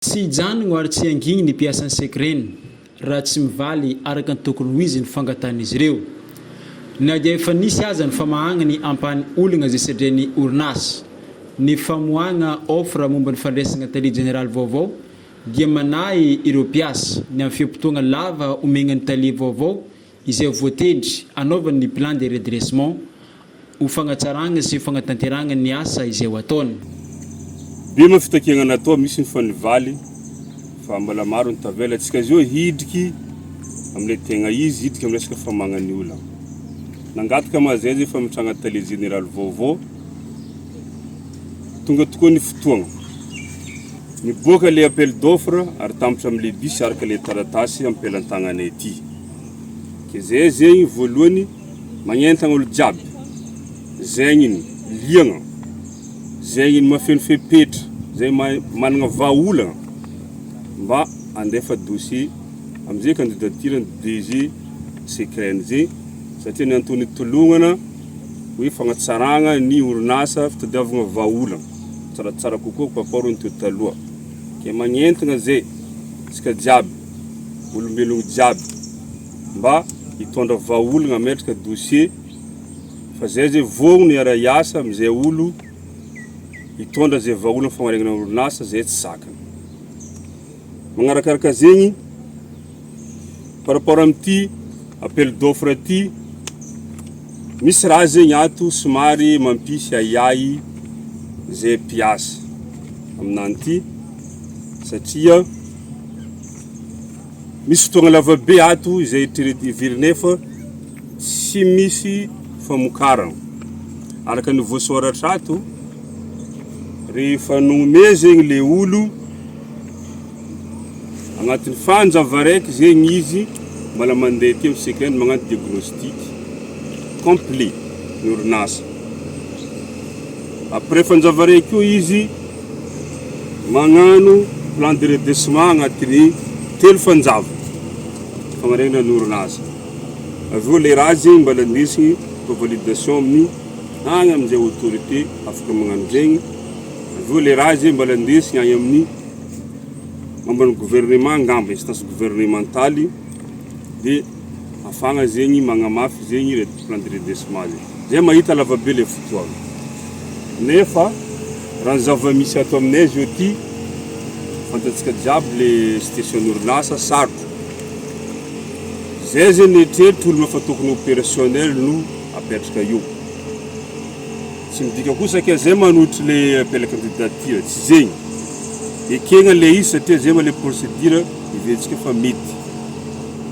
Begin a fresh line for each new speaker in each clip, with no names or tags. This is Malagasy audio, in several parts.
Tsy hijanogno ary tsy anginy ny mpiasan'ny sekreny raha tsy mivaly araka ny tokony ho izy ny fangatan'izy ireo. Na dia efa nisy aza ny famahagna ny ampahany olana izay sedren'ny orinasa. Ny famoahagna offre momba ny fandraisana télé général vaovao dia manahy ireo mpiasa ny amin'ny fiam-potoagna lava omegna ny télé vaovao izay voatendry anaovany ny plan de redressement ho fagnatsaragna sy fagnatanteragna ny asa izay ho ataony.
Bema fitakiana natao misy ny fanivaly fa mbola maro ny tavela antsika zio hidriky amile tegna izy hidriky amile resaka famagnany olona. Nangataka mazay zay famitragna télé général vaovao tonga tokoa ny fotoagna. Miboaka le appel d'offre ary tambatra amile bus araka le taratasy ampelantagnanay ety. Ke zay zegny voalohany magnentagna olo jiaby. Zegny ny liagna. Zegny ny mafeno fepetra, zay managna vahaolagna mba andefa dossier amizay candidature DG secret zay satria ny antony tolognana hoe fagnatsaragna ny orinasa fitadiavagna vahaolagna tsaratsara kokoa par rapport ny teo taloha. Ke magnentagna zay isika jiaby olombelogno jiaby mba hitondra vahaolagna ametraka dossier fa zay vogno iara iasa amizay olo hitondra zay vahaolagna fagnaregna orinasa zay tsy sakana. Magnarakaraka zegny par rapport amty appel d'offre ty misy raha zegny ato somary mampisy ayay zay mpiasa aminany ty satria misy fotoagna lavabe ato izay ivirinay fa tsy misy famokarana araka ny voasoratra ato rehefa nome zegny le olo agnatin'ny fanjava raiky zegny izy mbola mandeha ty amin'ny secret magnano diagnostic complet ny orinasa. Après fanjava raiky io izy magnano plan de redressement agnatin'ny 3 fanjava fagnaregna ny orinasa. Aveo le raha zegny mbola ndesigny pour validation amin'ny agny amizay autorité afaka magnano zegny. Aveo le raha zegny mbola ndesigny agny amin'ny mamban'ny gouvernement ngamba instance gouvernementale de afagna zegny magnamafy zegny le plan de redressement zegny. Zay mahita lavabe le fotoagna. Nefa raha ny zava-misy ato aminay zio ty fantatsika jiaby le station orinasa sarotra. Zay zegny eritreritry olo efa tokony opérationnel no apetraka io. Tsy midika kosa satria zay manotry le appel candidature tsy zegny. Ekegna le izy satria zay ma le procédure iventsika fa mety.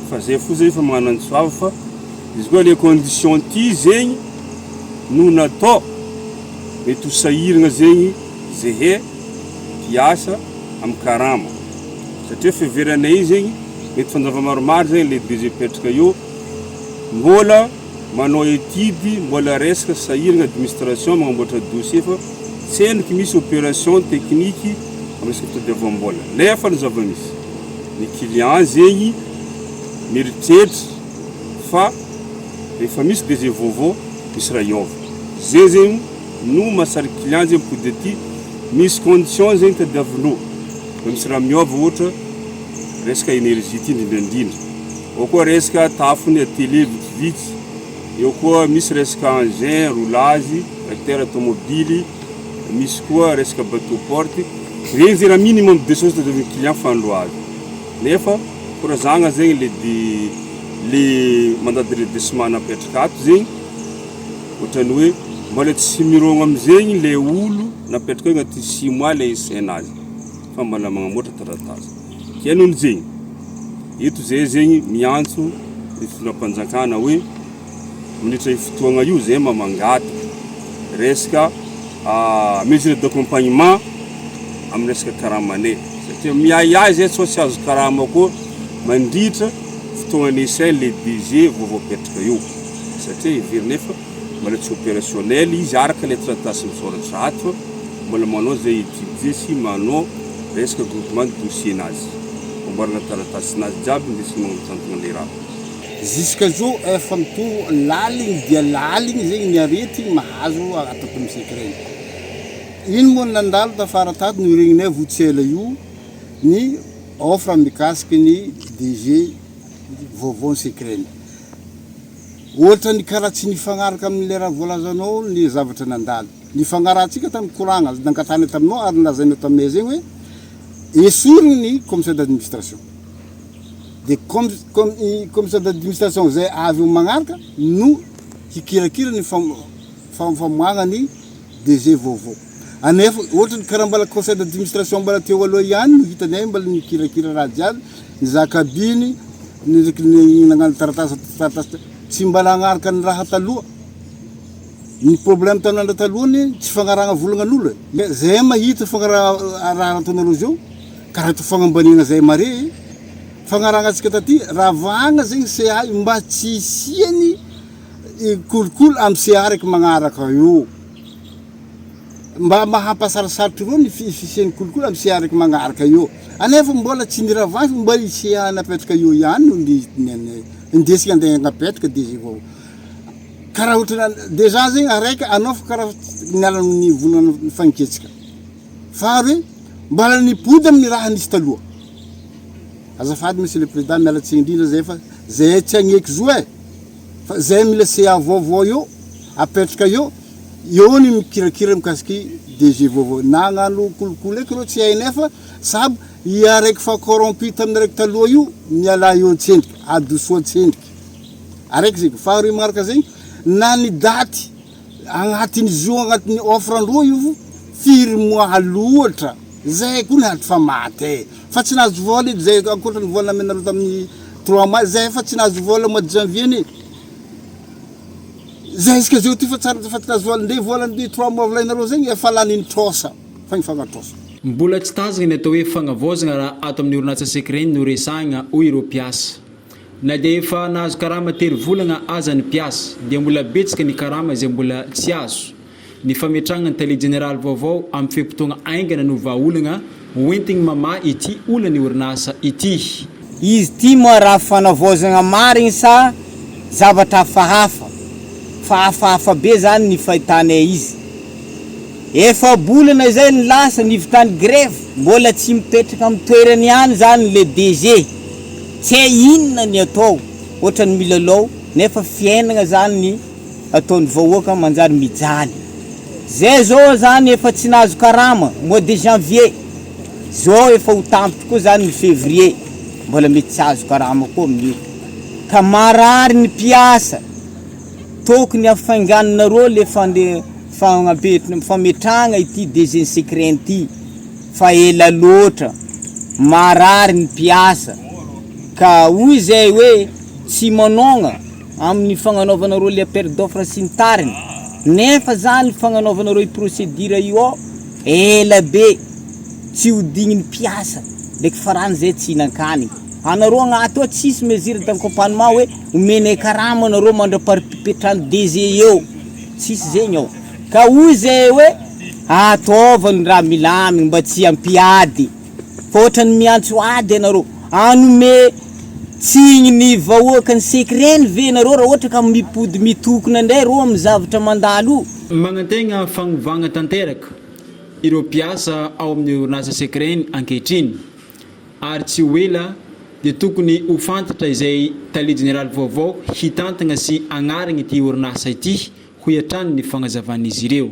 Fa zay fo zay fa magnano antsoava fa izy koa le condition ty zegny no natao mety ho sahiragna zegny zehe mpiasa amin'ny karama. Satria fiheveranay zegny mety fanjava maromaro zegny le DG petraka io mbola manao étude mbola resaka sahiragna administration magnamboatra dossier fa tsy eniky misy opération technique amin'ny resaka fitadiavam-bola. Nefa ny zava-misy ny client zegny mieritreritra fa rehefa misy DG vaovao misy raha iova. Zay zegny no mahasary client zegny mipody aty misy condition zegny tadiavinao. Misy raha miova ohatra resaka énergie ty indrindrandrindra. Ao koa resaka tafony atélé vitsivitsy. Eo koa misy resaka engin, roulage, tracteur automobile, misy koa resaka bateau porte. Regny zay raha minimum de choses tadiavin'ny client fandroazy. Nefa korazagna zegny le mandat de redressement napetraka ato zegny ohatrany hoe mbola tsy mirogno amizegny le olo napetraka agnaty 6 mois le isainazy fa mbola magnamboatra taratasy. Ke noho zegny eto zay zegny miantso ny filappanjakana hoe minitra fotoagna io zay mamangata resaka mesure d'accompagnement amin'ny resaka karamanay satria miayay zay tsy azo karama koa mandritra fotoagna essai le DG vaovao petraka io satria iverinay fa mbola tsy opérationnel izy araka le taratasy misoratra ato mbola manao zay étude sy manao resaka groupement de dossier nazy amboarana taratasy nazy jiaby ndesiny magnatantagna le raha.
Jusqu'à jour efa mito laligny dia laligny zegny ny arety mahazo atato amin'ny secret. Ino moa nandalo tafara tato ny regninay votsela io ny offre mikasiky ny DG vaovao secret. Ohatra ny karaha tsy nifagnaraka amin'ny raha voalazanao ny zavatra nandalo. Ny fagnarahantsika tamin'ny koragna nangatany taminao ary lazainao taminay zegny hoe esoriny ny commissaire d'administration. De commissaire d'administration zay avy magnaraka no hikirakira ny famoahana ny DG vaovao. Anefa ohatra ny karaha mbala conseil d'administration mbala teo aloha ihany no hitanay mbala nikirakira raha jiaby, ny zakabiny, ny nagnano taratasy tsy mbala agnaraka ny raha taloha. Ny problème tanandra talohany tsy fagnaragna volagnan'olo. Zay mahita fagnaragna ataonareo zao karaha to fagnambanina zay mare. Fagnaragna antsika taty raha vagna zegny CA mba tsy isiany kolokolo amin'ny CA raiky magnaraka io. Mba mahampasarasarotry reo ny fisiany kolokolo amin'ny CA raiky magnaraka io. Anefa mbola tsy niravany mba i CA napetraka io ihany no indesika andeha napetraka DG vaovao. Karaha ohatra déjà zegny araiky anao fa karaha niala ny volana fanketsika. Fary mbala nipody amin'ny raha nisy taloha. Azafady monsieur le président mialatsigny indrindra zay fa zay tsy agneky zo e. Fa zay mila CA vaovao io apetraka io ny mikirakira mikasiky DG vaovao. Nagnano kolokolo eky reo tsy hainay fa sabo i araiky fa corrompu tamin'ny araiky taloha io miala io tsendriky adosoa tsendriky. Araiky zegny fary magnaraka zegny na ny daty agnatin'ny zo agnatin'ny offre andro io firy mois loatra zay koa nahaty fa maty fa tsy nahazo vola zay ankoatra ny vola amenareo tamin'ny 3 mois zay fa tsy nahazo vola mois de janvier ni zay iska zao ty fa tsy nahazo vola nde vola ny 3 mois volainareo zegny efa lany trosa fa nifagnatrosa.
Mbola tsy tazagna ny atao hoe fagnavozagna raha ato amin'ny orinasa secret no resahagna hoy ireo mpiasa. Na dia efa nahazo karama tery volagna aza ny mpiasa dia mbola betsaka ny karama izay mbola tsy azo. Ny fametrahana ny télé général vaovao amin'ny fiam-potoagna aingana no vahaolagna hoentigny mamaha ity olany orinasa ity.
Izy ty moa raha fanavozagna marigny sa zavatra hafahafa fa hafahafa be zany ny fahitanay izy. Efa bolana zay ny lasa nivitany grève mbola tsy mipetraka amin'ny toerany ihany zany le DG. Tsy inona ny atao ohatra ny milalao nefa fiainana zany ny ataon'ny vahoaka manjary mijaly. Zay zao zany efa tsy nahazo karama mois de janvier. Zao efa ho tampitra koa zany ny février mbola mety tsy azo karama koa amin'io. Ka marary ny mpiasa tokony afaingananareo le fametrahana ity DG secret ity fa ela loatra marary ny mpiasa. Ka hoy zay hoe tsy manonga amin'ny fagnanaovanareo le appel d'offre sy ny tariny. Nefa zany fagnanaovanareo i procédure io ela be tsy hodignin'ny mpiasa ndraiky farany zay tsy hinan-kanigny. Anareo agnaty ao tsisy mesure d'accompagnement hoe omenay karama anareo mandraparipetrany DG eo. Tsisy zegny ao. Ka hoy zay hoe ataovany raha milamigny mba tsy ampiady. Fa ohatrany miantso ady anareo anome tsigny ny vahoaka ny secret ve nareo raha ohatra ka mipody mitokona ndray reo amin'ny zavatra mandalo.
Magnategna fagnovagna tanteraka ireo mpiasa ao amin'ny orinasa secret ankehitriny ary tsy ho ela dia tokony ho fantatra izay télé général vaovao hitantagna sy agnaragna ity orinasa ity ho hiatrany ny fagnazavana izy ireo.